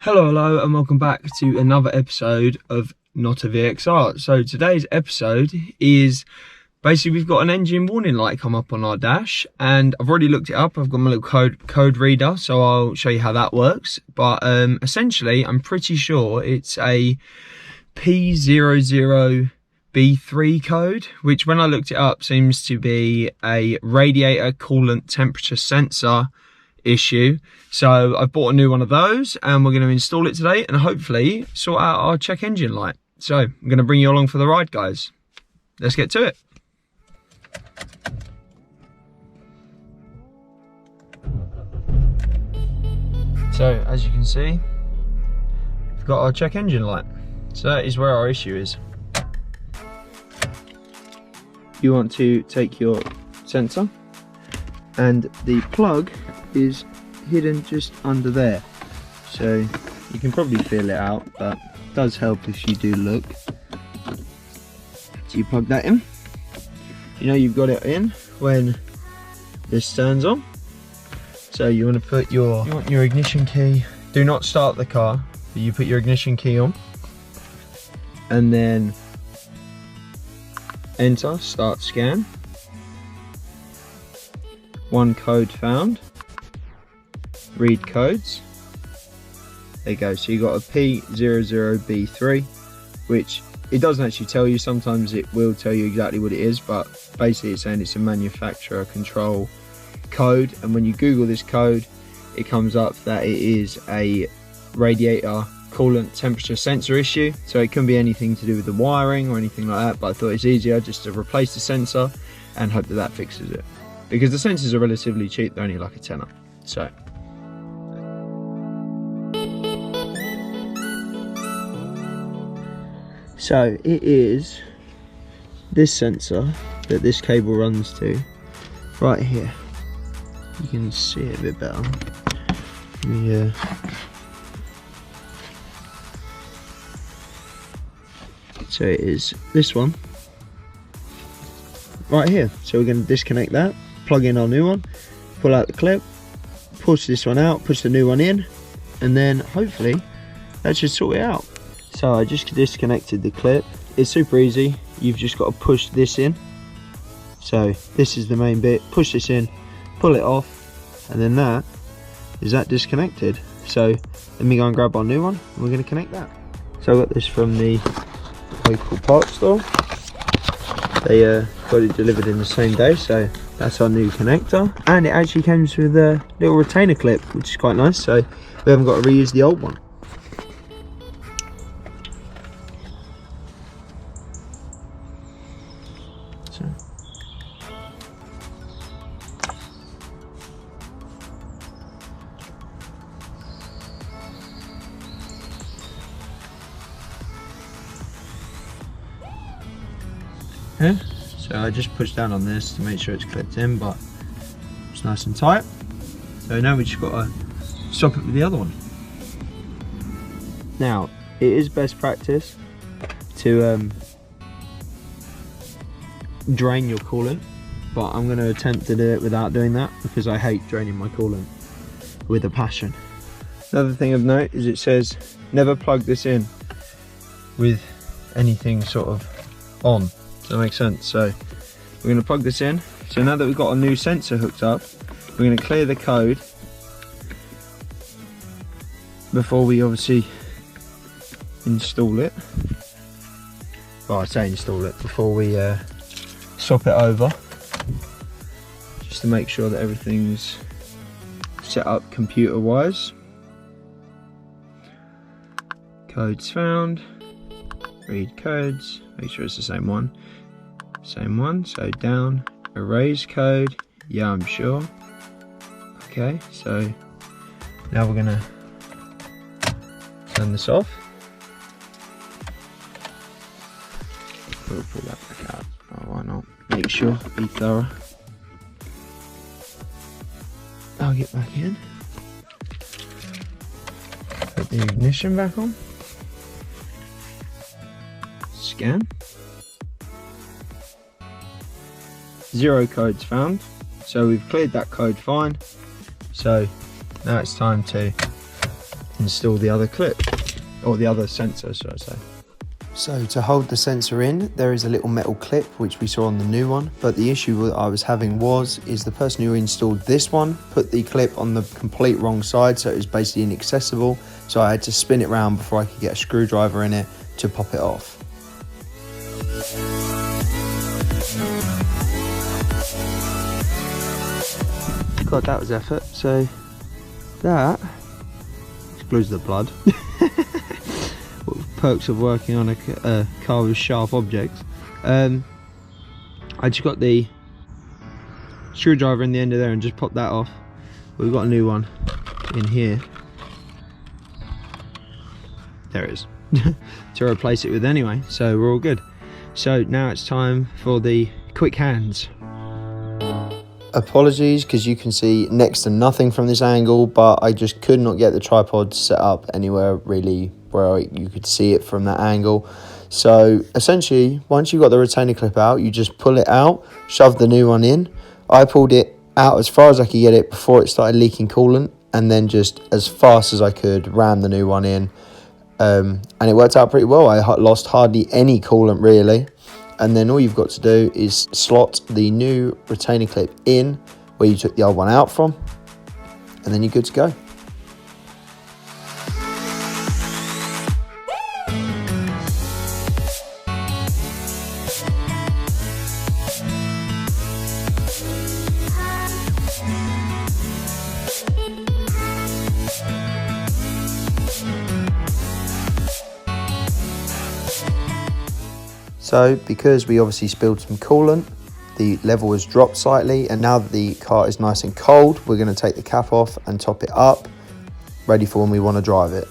Hello and welcome back to another episode of NOTaVXR. So today's episode is basically we've got an engine warning light come up on our dash, and I've already looked it up. I've got my little code reader, so I'll show you how that works. But essentially I'm pretty sure it's a P00B3 code, which when I looked it up seems to be a radiator coolant temperature sensor issue. So I've bought a new one of those and we're going to install it today and hopefully sort out our check engine light. So I'm going to bring you along for the ride, guys. Let's get to it. So as you can see, we've got our check engine light. So that is where our issue is. You want to take your sensor, and the plug is hidden just under there, so you can probably feel it out, but it does help if you do look. So you plug that in. You know you've got it in when this turns on. So you want to put your ignition key. Do not start the car, but you put your ignition key on, and then enter start scan. One code found. Read codes. There you go. So you got a P00B3, which it doesn't actually tell you. Sometimes it will tell you exactly what it is, but basically it's saying it's a manufacturer control code. And when you Google this code, it comes up that it is a radiator coolant temperature sensor issue. So it can be anything to do with the wiring or anything like that, but I thought it's easier just to replace the sensor and hope that that fixes it, because the sensors are relatively cheap. They're only like a tenner. So it is this sensor that this cable runs to right here. You can see it a bit better. Yeah. So it is this one right here. So we're going to disconnect that, plug in our new one, pull out the clip, push this one out, push the new one in, and then hopefully that should sort it out. So I just disconnected the clip. It's super easy. You've just got to push this in. So this is the main bit. Push this in, pull it off, and then that is that disconnected. So let me go and grab our new one and we're going to connect that. So I got this from the local parts store. They got it delivered in the same day, so that's our new connector, and it actually comes with a little retainer clip, which is quite nice, so we haven't got to reuse the old one. So I just pushed down on this to make sure it's clipped in, but it's nice and tight. So now we just got to swap it with the other one. Now it is best practice to drain your coolant, but I'm going to attempt to do it without doing that, because I hate draining my coolant with a passion. Another thing of note is it says never plug this in with anything sort of on. Does that make sense? So we're going to plug this in. So now that we've got a new sensor hooked up, we're going to clear the code before we obviously install it. Well, I say install it before we swap it over, just to make sure that everything's set up computer wise. Codes found. Read codes. Make sure it's the same one. Same one. So down. Erase code. Yeah, I'm sure. Okay, so now we're gonna turn this off. We'll pull that back out. Oh, why not? Make sure, be thorough. I'll get back in. Put the ignition back on. Scan. 0 codes found. So we've cleared that code fine. So now it's time to install the other clip, or the other sensor, should I say. So to hold the sensor in, there is a little metal clip which we saw on the new one, but the issue that I was having is the person who installed this one put the clip on the complete wrong side, so it was basically inaccessible, so I had to spin it around before I could get a screwdriver in it to pop it off. God, that was effort. So that excludes the blood. Perks of working on a car with sharp objects. I just got the screwdriver in the end of there and just popped that off. We've got a new one in here. There it is. To replace it with anyway, so we're all good. So now it's time for the quick hands. Apologies, because you can see next to nothing from this angle, but I just could not get the tripod set up anywhere really where you could see it from that angle. So essentially, once you've got the retainer clip out, you just pull it out, shove the new one in. I pulled it out as far as I could get it before it started leaking coolant, and then just as fast as I could ram the new one in, and it worked out pretty well. I lost hardly any coolant really. And then all you've got to do is slot the new retainer clip in where you took the old one out from, and then you're good to go. So because we obviously spilled some coolant, the level has dropped slightly, and now that the car is nice and cold, we're going to take the cap off and top it up, ready for when we want to drive it.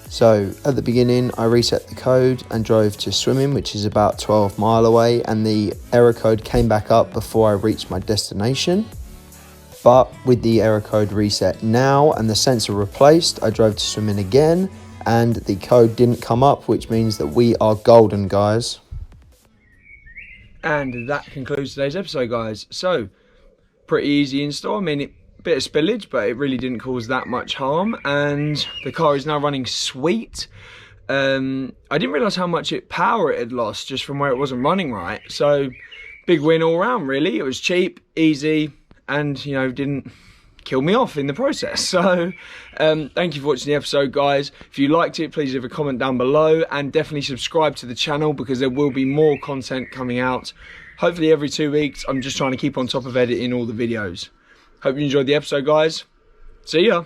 So at the beginning, I reset the code and drove to swimming, which is about 12 miles away, and the error code came back up before I reached my destination. But with the error code reset now and the sensor replaced, I drove to swimming again and the code didn't come up, which means that we are golden, guys. And that concludes today's episode, guys. So pretty easy install. I mean, bit of spillage, but it really didn't cause that much harm, and the car is now running sweet. I didn't realize how much power it had lost just from where it wasn't running right. So big win all round really. It was cheap, easy, and you know, didn't kill me off in the process. So thank you for watching the episode, guys. If you liked it, please leave a comment down below, and definitely subscribe to the channel because there will be more content coming out, hopefully every 2 weeks. I'm just trying to keep on top of editing all the videos. Hope you enjoyed the episode, guys. See ya.